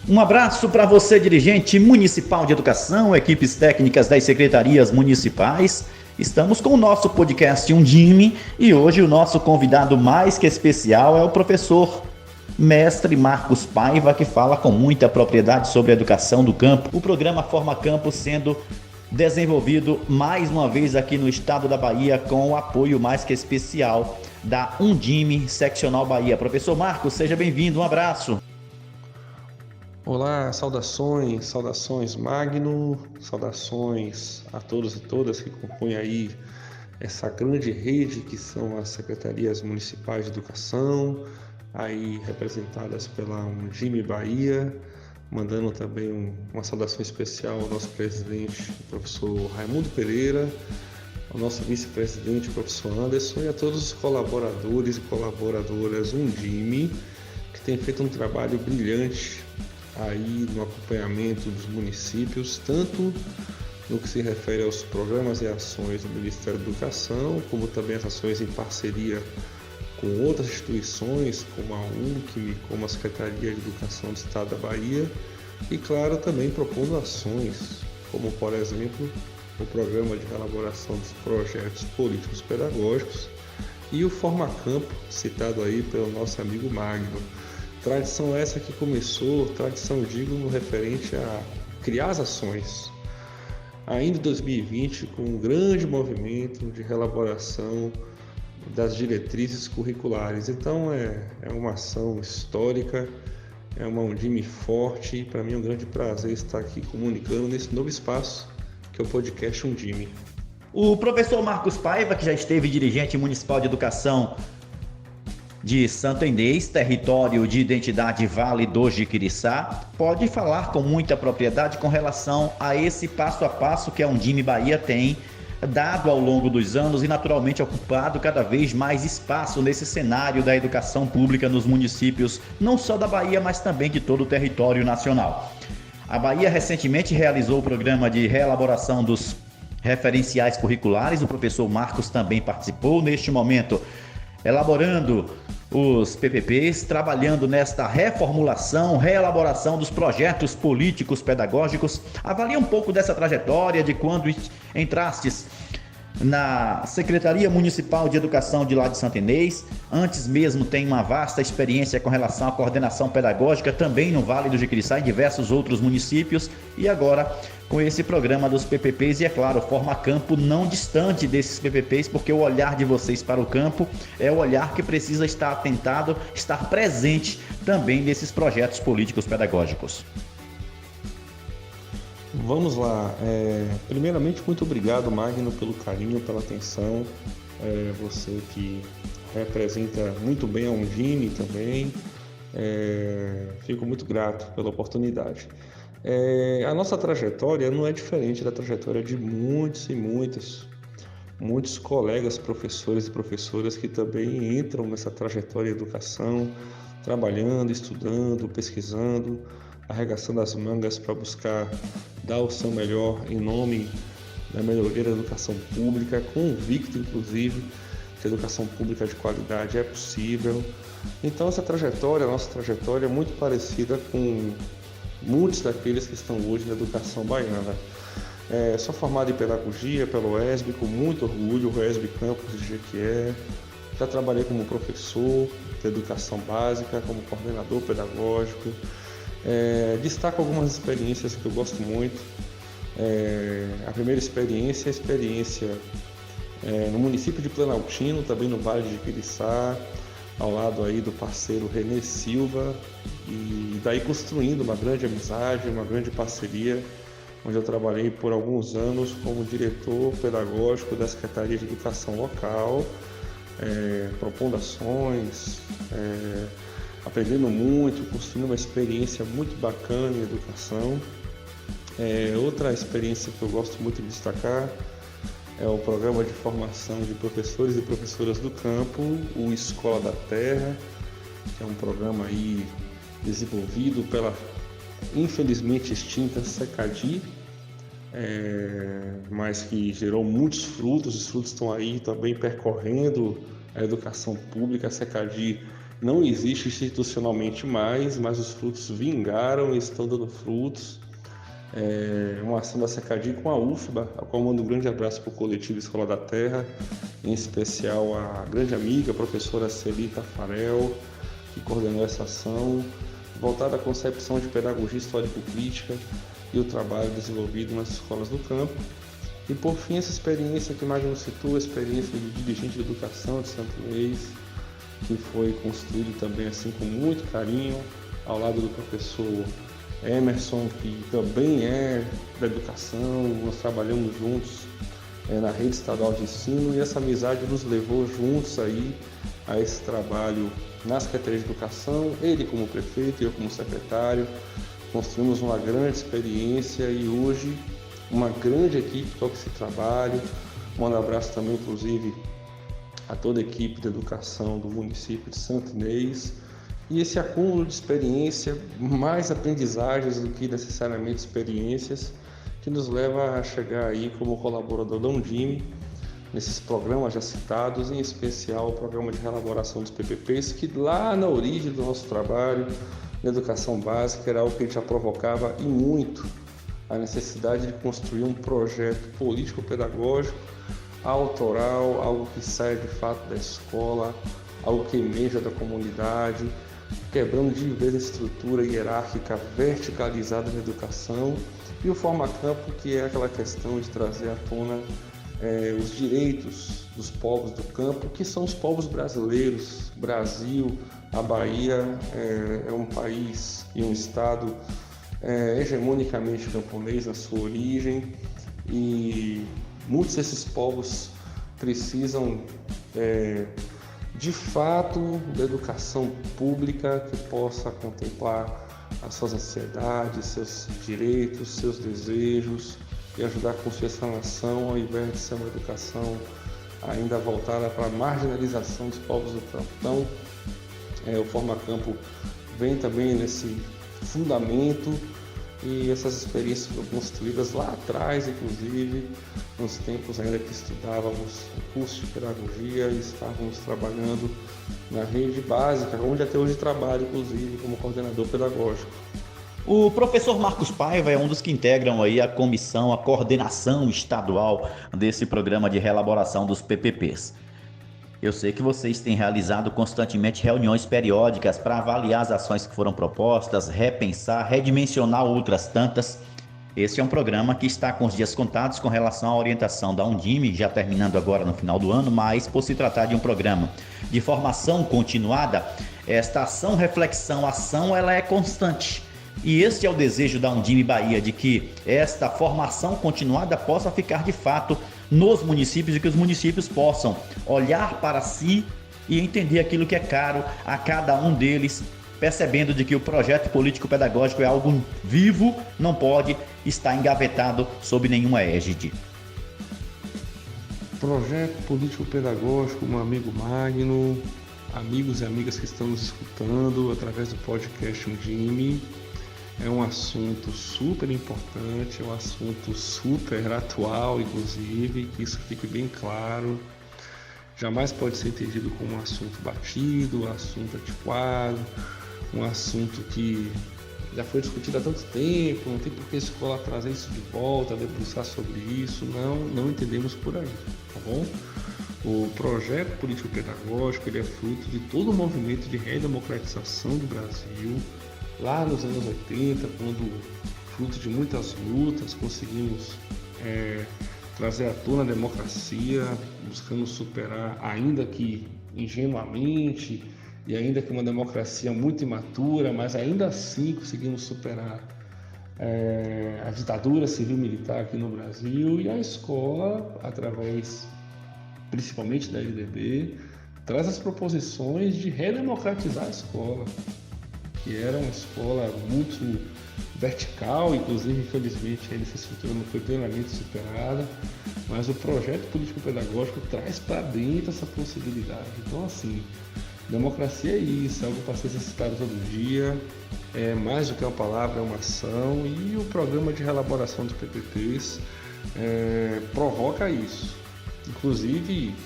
Um abraço para você, dirigente municipal de educação, equipes técnicas das secretarias municipais. Estamos com o nosso podcast Undime e hoje o nosso convidado mais que especial é o professor mestre Marcos Paiva, que fala com muita propriedade sobre a educação do campo. O programa Forma Campo sendo desenvolvido mais uma vez aqui no estado da Bahia com o apoio mais que especial da Undime Seccional Bahia. Professor Marcos, seja bem-vindo, um abraço. Olá, saudações Magno, saudações a todos e todas que compõem aí essa grande rede que são as secretarias municipais de educação, aí representadas pela Undime Bahia, mandando também uma saudação especial ao nosso presidente, o professor Raimundo Pereira, ao nosso vice-presidente, o professor Anderson, e a todos os colaboradores e colaboradoras Undime, que tem feito um trabalho brilhante aí no acompanhamento dos municípios, tanto no que se refere aos programas e ações do Ministério da Educação, como também as ações em parceria com outras instituições, como a UNCM, como a Secretaria de Educação do Estado da Bahia, e claro, também propondo ações, como por exemplo, o Programa de Elaboração dos Projetos Políticos Pedagógicos e o Forma Campo, citado aí pelo nosso amigo Magno. Tradição essa que começou, tradição digo, no referente a criar as ações. Ainda em 2020, com um grande movimento de reelaboração das diretrizes curriculares. Então é uma ação histórica, é uma Undime forte e para mim é um grande prazer estar aqui comunicando nesse novo espaço que é o podcast Undime. O professor Marcos Paiva, que já esteve dirigente municipal de educação de Santo Inês, território de identidade Vale do Jiquiriçá, pode falar com muita propriedade com relação a esse passo a passo que a Undime Bahia tem dado ao longo dos anos e naturalmente ocupado cada vez mais espaço nesse cenário da educação pública nos municípios, não só da Bahia, mas também de todo o território nacional. A Bahia recentemente realizou o programa de reelaboração dos referenciais curriculares, o professor Marcos também participou neste momento, elaborando os PPPs, trabalhando nesta reformulação, reelaboração dos projetos políticos pedagógicos. Avalie um pouco dessa trajetória de quando entrastes na Secretaria Municipal de Educação de lá de Santo Inês. Antes mesmo tem uma vasta experiência com relação à coordenação pedagógica também no Vale do Jiquiriçá e diversos outros municípios, e agora com esse programa dos PPPs e, é claro, Forma Campo não distante desses PPPs, porque o olhar de vocês para o campo é o olhar que precisa estar atentado, estar presente também nesses projetos políticos pedagógicos. Vamos lá. Primeiramente, muito obrigado, Magno, pelo carinho, pela atenção. Você que representa muito bem a Undime também. Fico muito grato pela oportunidade. A nossa trajetória não é diferente da trajetória de muitos colegas professores e professoras que também entram nessa trajetória de educação, trabalhando, estudando, pesquisando, arregaçando as mangas para buscar dar o seu melhor em nome da melhoria da educação pública, convicto inclusive que a educação pública de qualidade é possível. Então a nossa trajetória é muito parecida com muitos daqueles que estão hoje na educação baiana. Sou formado em pedagogia pelo UESB, com muito orgulho, o UESB Campus de Jequié. Já trabalhei como professor de educação básica, como coordenador pedagógico. Destaco algumas experiências que eu gosto muito. A primeira experiência é a experiência no município de Planaltino, também no Vale de Jiquiriçá, ao lado aí do parceiro Renê Silva, e daí construindo uma grande amizade, uma grande parceria, onde eu trabalhei por alguns anos como diretor pedagógico da Secretaria de Educação local, propondo ações, aprendendo muito, construindo uma experiência muito bacana em educação. Outra experiência que eu gosto muito de destacar é o programa de formação de professores e professoras do campo, o Escola da Terra, que é um programa aí desenvolvido pela infelizmente extinta Secadi, mas que gerou muitos frutos. Os frutos estão aí também percorrendo a educação pública. A Secadi não existe institucionalmente mais, mas os frutos vingaram e estão dando frutos. Uma ação da Secadi com a UFBA, a qual mando um grande abraço para o coletivo Escola da Terra, em especial a grande amiga, a professora Celi Tafarel, que coordenou essa ação, voltada à concepção de pedagogia histórico-crítica e o trabalho desenvolvido nas escolas do campo. E por fim, essa experiência que Magno citou, a experiência de dirigente de educação de Santo Inês, que foi construído também assim com muito carinho, ao lado do professor Emerson, que também é da educação. Nós trabalhamos juntos na rede estadual de ensino, e essa amizade nos levou juntos aí a esse trabalho na Secretaria de Educação, ele como prefeito e eu como secretário. Construímos uma grande experiência e hoje uma grande equipe toca esse trabalho. Mando um abraço também, inclusive, a toda a equipe de educação do município de Santo Inês. E esse acúmulo de experiência, mais aprendizagens do que necessariamente experiências, que nos leva a chegar aí como colaborador da Undime, nesses programas já citados, em especial o programa de reelaboração dos PPPs, que lá na origem do nosso trabalho na educação básica era algo que a gente já provocava e muito a necessidade de construir um projeto político-pedagógico autoral, algo que saia de fato da escola, algo que emerja da comunidade, quebrando de vez a estrutura hierárquica verticalizada na educação, e o Forma-Campo, que é aquela questão de trazer à tona os direitos dos povos do campo, que são os povos brasileiros. Brasil, a Bahia é um país e um estado hegemonicamente camponês na sua origem, e muitos desses povos precisam de fato da educação pública que possa contemplar as suas ansiedades, seus direitos, seus desejos, e ajudar a construir essa nação, ao invés de ser uma educação ainda voltada para a marginalização dos povos do campo. Então, o Forma-Campo vem também nesse fundamento, e essas experiências foram construídas lá atrás, inclusive, nos tempos ainda que estudávamos o curso de pedagogia e estávamos trabalhando na rede básica, onde até hoje trabalho, inclusive, como coordenador pedagógico. O professor Marcos Paiva é um dos que integram aí a comissão, a coordenação estadual desse programa de reelaboração dos PPPs. Eu sei que vocês têm realizado constantemente reuniões periódicas para avaliar as ações que foram propostas, repensar, redimensionar outras tantas. Esse é um programa que está com os dias contados com relação à orientação da Undime, já terminando agora no final do ano, mas por se tratar de um programa de formação continuada, esta ação-reflexão, ação, ela é constante. E este é o desejo da Undime Bahia, de que esta formação continuada possa ficar de fato nos municípios, e que os municípios possam olhar para si e entender aquilo que é caro a cada um deles, percebendo de que o projeto político-pedagógico é algo vivo, não pode estar engavetado sob nenhuma égide. Projeto político-pedagógico, meu amigo Magno, amigos e amigas que estão nos escutando através do podcast Undime, é um assunto super importante, é um assunto super atual, inclusive, que isso fique bem claro. Jamais pode ser entendido como um assunto batido, um assunto antiquado, um assunto que já foi discutido há tanto tempo, não tem por que a escola trazer isso de volta, debruçar sobre isso. Não entendemos por aí, tá bom? O projeto político-pedagógico, ele é fruto de todo o movimento de redemocratização do Brasil. Lá nos anos 80, quando, fruto de muitas lutas, conseguimos trazer à tona a democracia, buscando superar, ainda que ingenuamente, e ainda que uma democracia muito imatura, mas ainda assim conseguimos superar a ditadura civil-militar aqui no Brasil, e a escola, através principalmente da LDB, traz as proposições de redemocratizar a escola, que era uma escola muito vertical, inclusive, infelizmente, essa estrutura não foi plenamente superada, mas o projeto político-pedagógico traz para dentro essa possibilidade. Então, assim, democracia é isso, é algo para ser exercitado todo dia, é mais do que uma palavra, é uma ação, e o programa de reelaboração dos PPPs provoca isso. Inclusive,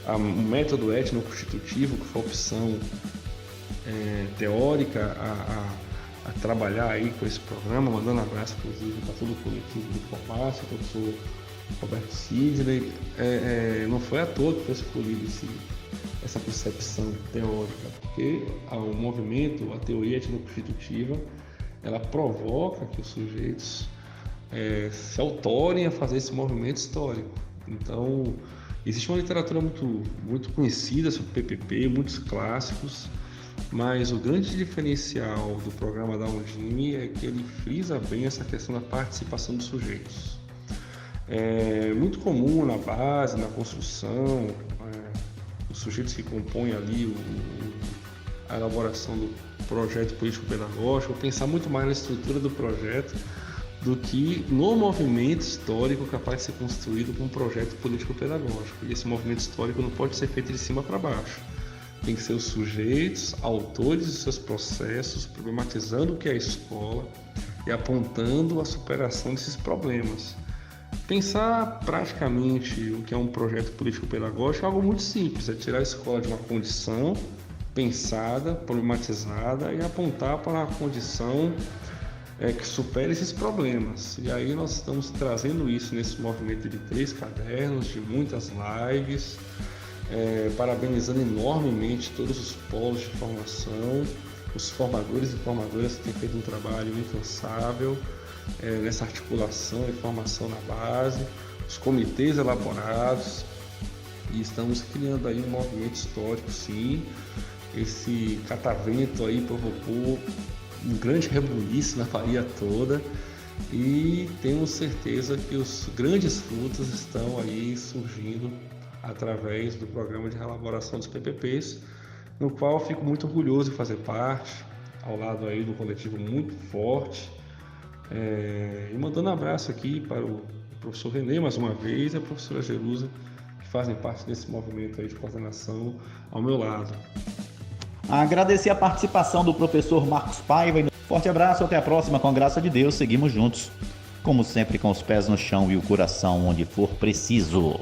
o método étnico-constitutivo, que foi a opção teórica a trabalhar aí com esse programa, mandando abraço, inclusive, para todo o coletivo do Formato, o professor Roberto Sidney. Não foi à toa que foi escolhido essa concepção teórica, porque o movimento, a teoria étnico-constitutiva, ela provoca que os sujeitos se autorem a fazer esse movimento histórico. Então, existe uma literatura muito conhecida sobre PPP, muitos clássicos, mas o grande diferencial do programa da Undime é que ele frisa bem essa questão da participação dos sujeitos. É muito comum na base, na construção, os sujeitos que compõem ali a elaboração do projeto político-pedagógico, pensar muito mais na estrutura do projeto do que no movimento histórico capaz de ser construído com um projeto político-pedagógico. E esse movimento histórico não pode ser feito de cima para baixo. Tem que ser os sujeitos, autores dos seus processos, problematizando o que é a escola e apontando a superação desses problemas. Pensar praticamente o que é um projeto político-pedagógico é algo muito simples, é tirar a escola de uma condição pensada, problematizada e apontar para uma condição que supere esses problemas. E aí nós estamos trazendo isso nesse movimento de 3 cadernos, de muitas lives, parabenizando enormemente todos os polos de formação, os formadores e formadoras que têm feito um trabalho incansável nessa articulação e formação na base, os comitês elaborados, e estamos criando aí um movimento histórico, sim. Esse catavento aí provocou um grande rebuliço na Bahia toda e temos certeza que os grandes frutos estão aí surgindo através do programa de reelaboração dos PPPs, no qual fico muito orgulhoso de fazer parte, ao lado aí do coletivo muito forte, e mandando um abraço aqui para o professor Renê mais uma vez e a professora Jerusa, que fazem parte desse movimento aí de coordenação ao meu lado. Agradecer a participação do professor Marcos Paiva. Forte abraço, até a próxima. Com a graça de Deus, seguimos juntos. Como sempre, com os pés no chão e o coração onde for preciso.